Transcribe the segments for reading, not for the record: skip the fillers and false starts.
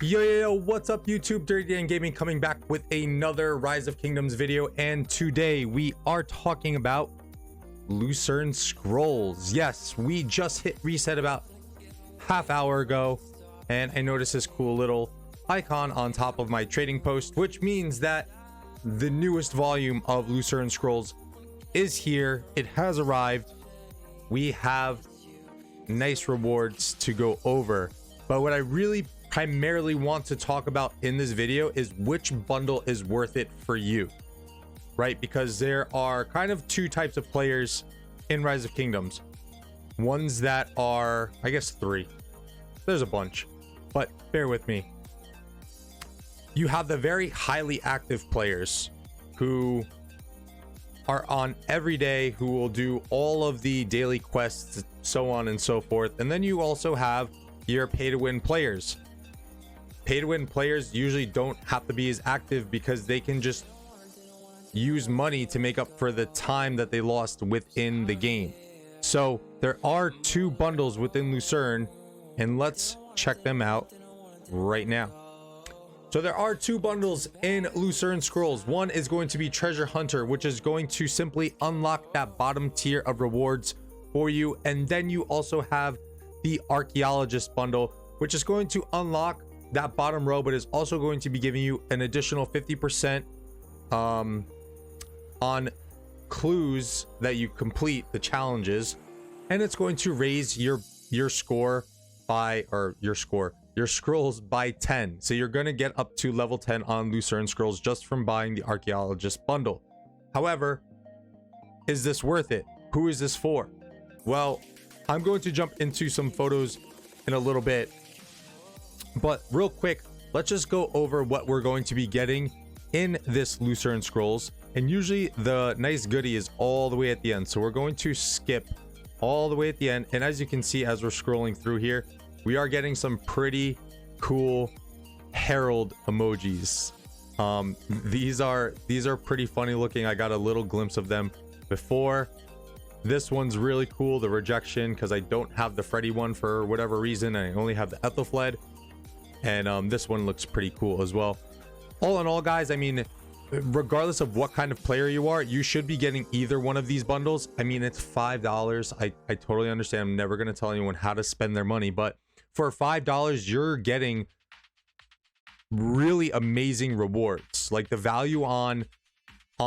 Yo, what's up YouTube? Dirty Dan Gaming coming back with another Rise of Kingdoms video, and today we are talking about Lucerne Scrolls. Yes, we just hit reset about half hour ago, and I noticed this cool little icon on top of my trading post, which means that the newest volume of Lucerne Scrolls is here. It has arrived. We have nice rewards to go over, but what I really primarily want to talk about in this video is which bundle is worth it for you, right? Because there are kind of two types of players in Rise of Kingdoms. Ones that are, I guess, three. There's a bunch, but bear with me. You have the very highly active players who are on every day, who will do all of the daily quests, so on and so forth. And then you also have your pay-to-win players. Pay-to-win players usually don't have to be as active because they can just use money to make up for the time that they lost within the game. So there are two bundles within Lucerne, and let's check them out right now. So there are two bundles in Lucerne Scrolls. One is going to be Treasure Hunter, which is going to simply unlock that bottom tier of rewards for you. And then you also have the Archaeologist Bundle, which is going to unlock that bottom row, but is also going to be giving you an additional 50% on clues that you complete the challenges, and it's going to raise your score by, or your scrolls by 10. So you're going to get up to level 10 on Lucerne Scrolls just from buying the Archaeologist Bundle. However, is this worth it? Who is this for? Well, I'm going to jump into some photos in a little bit, but real quick, let's just go over what we're going to be getting in this Lucerne Scrolls. And usually the nice goodie is all the way at the end, so we're going to skip all the way at the end. And as you can see, as we're scrolling through here, we are getting some pretty cool herald emojis. These are pretty funny looking. I got a little glimpse of them before. This one's really cool, the rejection, because I don't have the Freddy one for whatever reason, and I only have the Ethelfled. And this one looks pretty cool as well. All in all, guys, I mean, regardless of what kind of player you are, you should be getting either one of these bundles. I mean, it's $5. I totally understand. I'm never going to tell anyone how to spend their money, but for $5, you're getting really amazing rewards. Like the value on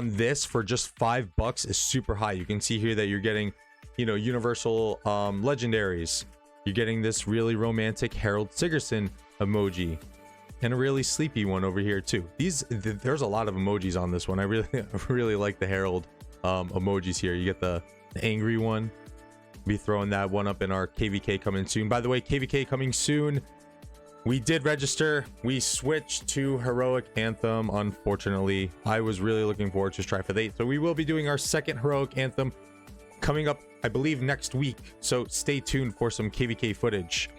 this for just $5 is super high. You can see here that you're getting, you know, universal legendaries. You're getting this really romantic Harold Sigerson emoji, and a really sleepy one over here too. There's a lot of emojis on this one. I really like the Herald emojis here. You get the angry one. Be throwing that one up in our KVK coming soon. By the way, KVK coming soon. We did register. We switched to Heroic Anthem. Unfortunately, I was really looking forward to Strife for the 8th. So we will be doing our second Heroic Anthem coming up, I believe, next week. So stay tuned for some KVK footage.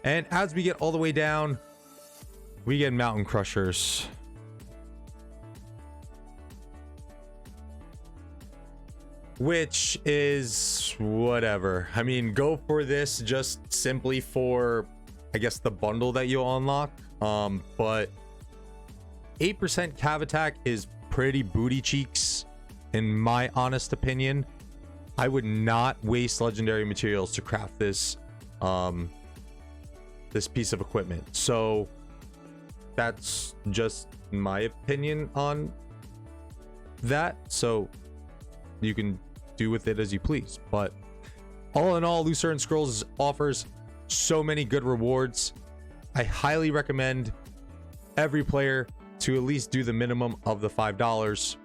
And as we get all the way down, we get Mountain Crushers. Which is whatever. I mean, go for this just simply for, I guess, the bundle that you'll unlock. But 8% cav attack is pretty booty cheeks, in my honest opinion. I would not waste legendary materials to craft this this piece of equipment. So that's just my opinion on that, so you can do with it as you please. But all in all, Lucerne Scrolls offers so many good rewards. I highly recommend every player to at least do the minimum of the $5,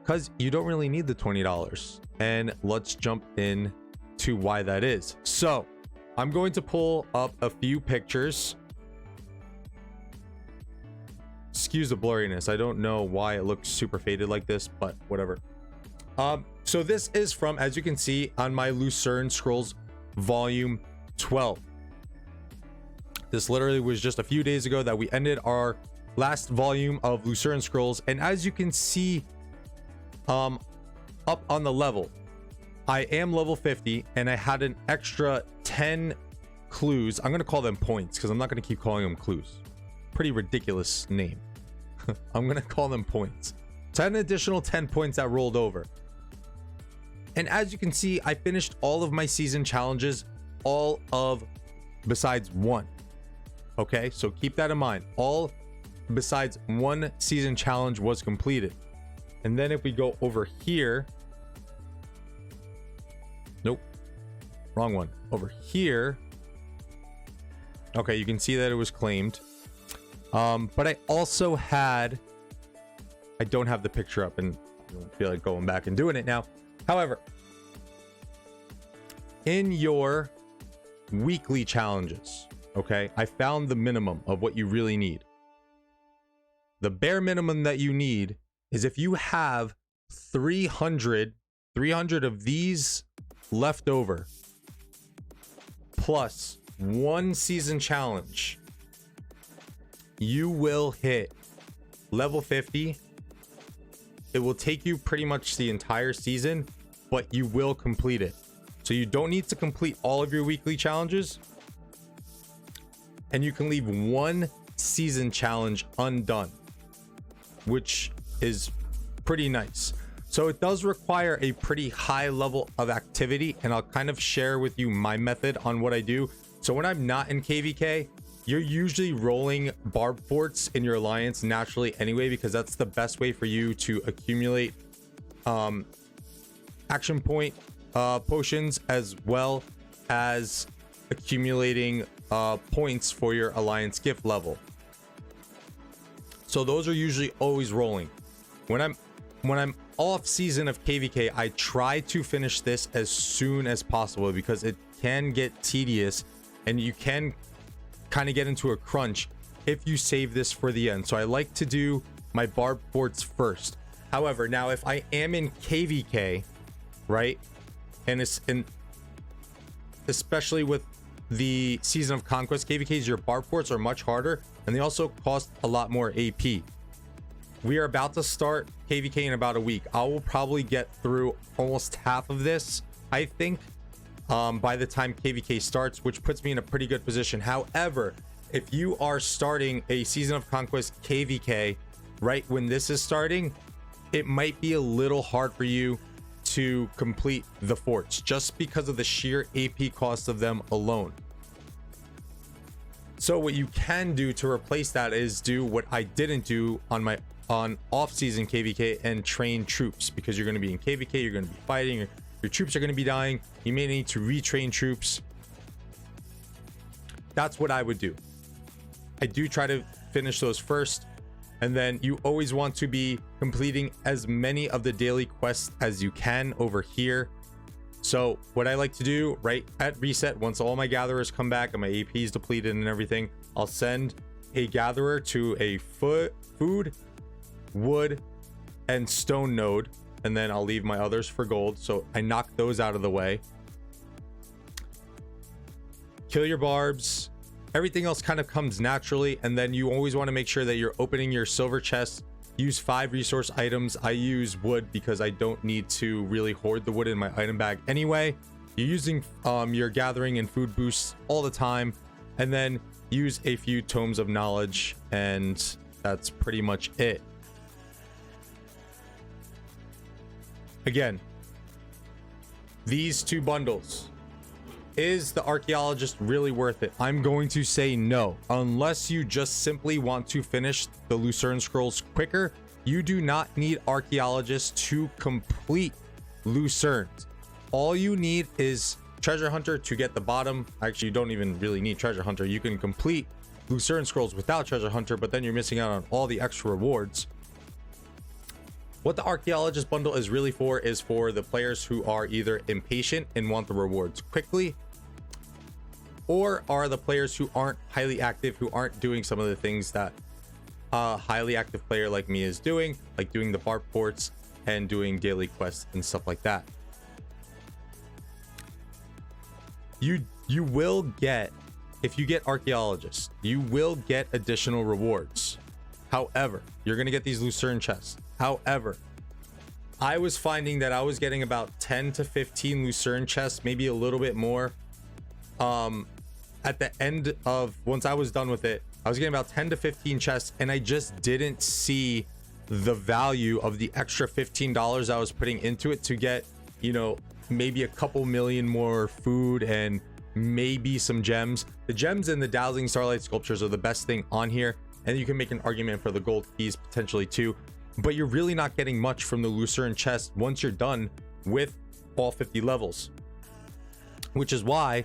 because you don't really need the $20. And let's jump in to why that is. So I'm going to pull up a few pictures. Excuse the blurriness. I don't know why it looks super faded like this, but whatever. So this is from, as you can see, on my Lucerne Scrolls volume 12. This literally was just a few days ago that we ended our last volume of Lucerne Scrolls. And as you can see, up on the level, I am level 50, and I had an extra 10 clues. I'm going to call them points because I'm not going to keep calling them clues. Pretty ridiculous name. I'm going to call them points. So I had an additional 10 points that rolled over. And as you can see, I finished all of my season challenges, besides one. Okay, so keep that in mind. All besides one season challenge was completed. And then if we go over here, nope, wrong one. Over here, okay, you can see that it was claimed. But I also had, I don't have the picture up and I don't feel like going back and doing it now. However, in your weekly challenges, okay, I found the minimum of what you really need. The bare minimum that you need is if you have 300 of these left over, plus one season challenge, you will hit level 50. It will take you pretty much the entire season, but you will complete it. So you don't need to complete all of your weekly challenges, and you can leave one season challenge undone, which is pretty nice. So it does require a pretty high level of activity, and I'll kind of share with you my method on what I do. So when I'm not in KVK, you're usually rolling barb forts in your alliance naturally anyway, because that's the best way for you to accumulate action point potions, as well as accumulating points for your alliance gift level. So those are usually always rolling. When I'm off season of KVK, I try to finish this as soon as possible because it can get tedious and you can kind of get into a crunch if you save this for the end. So I like to do my barb forts first. However, now if I am in KVK, right, and especially with the season of conquest KVKs, your barb forts are much harder and they also cost a lot more AP. We are about to start KVK in about a week. I will probably get through almost half of this, I think, by the time KVK starts, which puts me in a pretty good position. However, if you are starting a season of conquest KVK right when this is starting, it might be a little hard for you to complete the forts just because of the sheer AP cost of them alone. So what you can do to replace that is do what I didn't do on off-season KVK and train troops, because you're going to be in KVK, you're going to be fighting, your troops are going to be dying, you may need to retrain troops. That's what I would do. I do try to finish those first, and then you always want to be completing as many of the daily quests as you can over here. So what I like to do right at reset, once all my gatherers come back and my AP is depleted and everything, I'll send a gatherer to a food, wood, and stone node, and then I'll leave my others for gold. So I knock those out of the way. Kill your barbs. Everything else kind of comes naturally, and then you always want to make sure that you're opening your silver chest. Use 5 resource items. I use wood because I don't need to really hoard the wood in my item bag anyway. You're using your gathering and food boosts all the time, and then use a few tomes of knowledge, and that's pretty much it. Again, these 2 bundles. Is the Archaeologist really worth it? I'm going to say no. Unless you just simply want to finish the Lucerne Scrolls quicker, you do not need Archaeologist to complete Lucerne. All you need is Treasure Hunter to get the bottom. Actually, you don't even really need Treasure Hunter. You can complete Lucerne Scrolls without Treasure Hunter, but then you're missing out on all the extra rewards. What the Archaeologist Bundle is really for is for the players who are either impatient and want the rewards quickly, or are the players who aren't highly active, who aren't doing some of the things that a highly active player like me is doing, like doing the barb ports and doing daily quests and stuff like that. You will get, if you get Archaeologist, you will get additional rewards. However, you're going to get these Lucerne chests. However, I was finding that I was getting about 10 to 15 Lucerne chests, maybe a little bit more, at the end of, once I was done with it, I was getting about 10 to 15 chests, and I just didn't see the value of the extra $15 I was putting into it to get, you know, maybe a couple million more food and maybe some gems. The gems and the dazzling starlight sculptures are the best thing on here, and you can make an argument for the gold keys potentially too, but you're really not getting much from the Lucerne chest once you're done with all 50 levels, which is why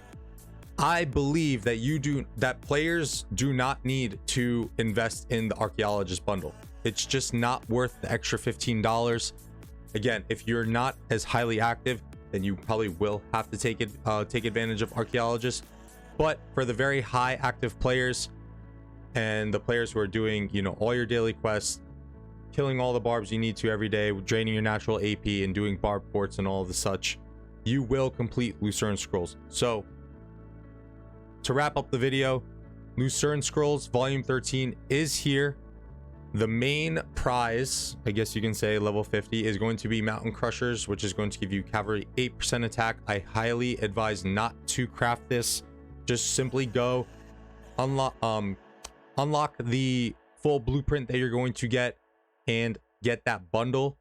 I believe that players do not need to invest in the Archaeologist Bundle. It's just not worth the extra $15. Again, if you're not as highly active, then you probably will have to take advantage of Archaeologists. But for the very high active players and the players who are doing, you know, all your daily quests, killing all the barbs you need to every day, draining your natural AP and doing barb ports and all of the such, you will complete Lucerne Scrolls. So to wrap up the video, Lucerne Scrolls Volume 13 is here. The main prize, I guess you can say level 50, is going to be Mountain Crushers, which is going to give you cavalry 8% attack. I highly advise not to craft this. Just simply go unlock the full blueprint that you're going to get and get that bundle.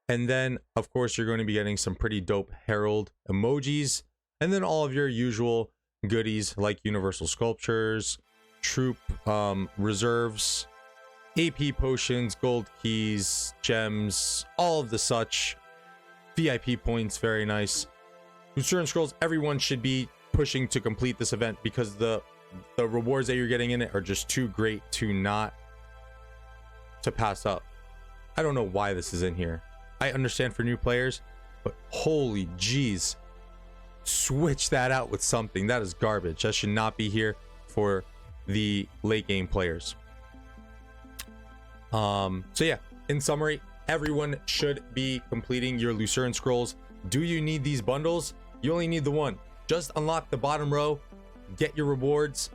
And then, of course, you're going to be getting some pretty dope Herald emojis, and then all of your usual goodies like Universal Sculptures, troop reserves, AP potions, gold keys, gems, all of the such, VIP points. Very nice. Lucerne Scrolls, everyone should be pushing to complete this event because the rewards that you're getting in it are just too great to pass up. I don't know why this is in here. I understand for new players, but holy jeez, switch that out with something. That is garbage. That should not be here for the late game players. So yeah, in summary, everyone should be completing your Lucerne Scrolls. Do you need these bundles? You only need the one. Just unlock the bottom row, get your rewards.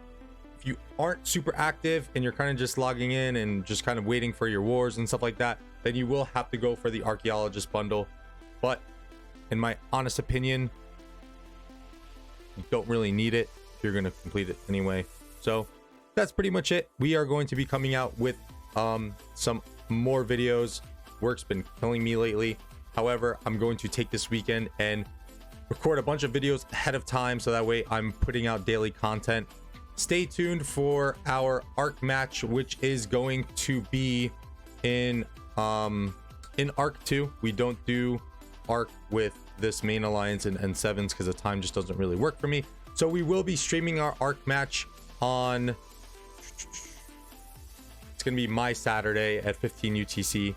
If you aren't super active and you're kind of just logging in and just kind of waiting for your wars and stuff like that, then you will have to go for the Archaeologist Bundle. But in my honest opinion, you don't really need it if you're going to complete it anyway. So that's pretty much it. We are going to be coming out with some more videos. Work's been killing me lately. However, I'm going to take this weekend and record a bunch of videos ahead of time, so that way I'm putting out daily content. Stay tuned for our Arc match, which is going to be in Arc 2. We don't do Arc with this main alliance and sevens because the time just doesn't really work for me. So we will be streaming our Arc match on, it's gonna be my Saturday at 15 UTC.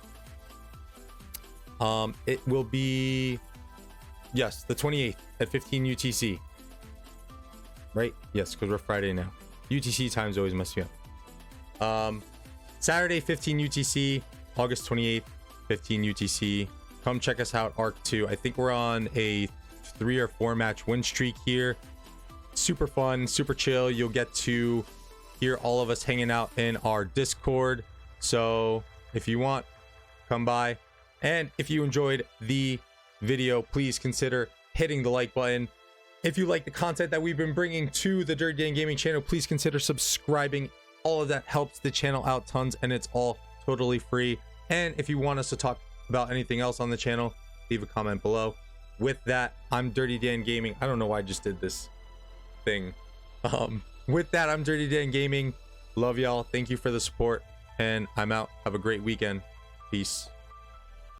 It will be, yes, the 28th at 15 UTC, right? Yes, because we're Friday now. UTC times always mess me up. Saturday 15 UTC, August 28th 15 UTC. Come check us out. Arc 2, I think we're on a 3 or 4 match win streak here. Super fun, super chill. You'll get to hear all of us hanging out in our Discord. So if you want, come by. And if you enjoyed the video, please consider hitting the like button. If you like the content that we've been bringing to the Dirty Dan Gaming channel, please consider subscribing. All of that helps the channel out tons, and it's all totally free. And if you want us to talk about anything else on the channel, leave a comment below. With that, I'm Dirty Dan Gaming. I don't know why I just did this thing. With that, I'm Dirty Dan Gaming. Love y'all. Thank you for the support, and I'm out. Have a great weekend. Peace.